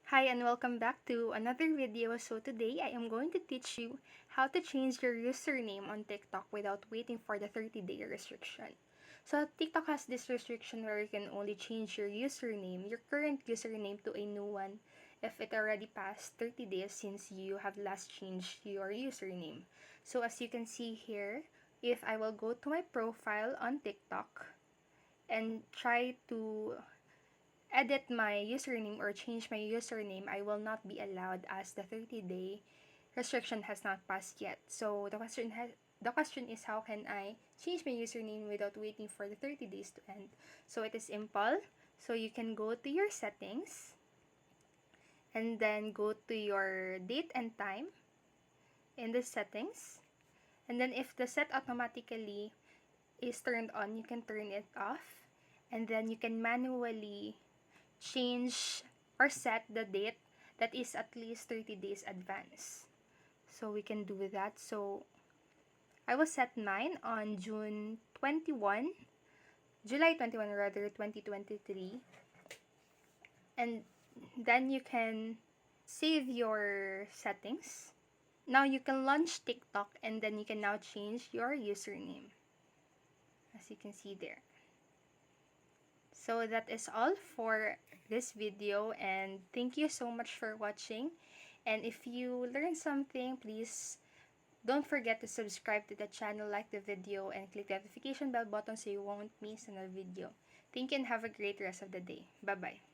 Hi and welcome back to another video. So today I am going to teach you how to change your username on TikTok without waiting for the 30-day restriction. So TikTok has this restriction where you can only change your username, your current username, to a new one if it already passed 30 days since you have last changed your username. So as you can see here, if I will go to my profile on TikTok and try to edit my username or change my username, I will not be allowed as the 30-day restriction has not passed yet. So the question is, how can I change my username without waiting for the 30 days to end? So it is simple. So you can go to your settings and then go to your date and time in the settings. And then if the set automatically is turned on, you can turn it off. And then you can manually change or set the date that is at least 30 days advance. So we can do that. So I will set mine on July 21 rather, 2023. And then you can save your settings. Now you can launch TikTok and then you can now change your username, as you can see there. So that is all for this video, and thank you so much for watching. And if you learned something, please don't forget to subscribe to the channel, like the video, and click the notification bell button so you won't miss another video. Thank you and have a great rest of the day. Bye bye.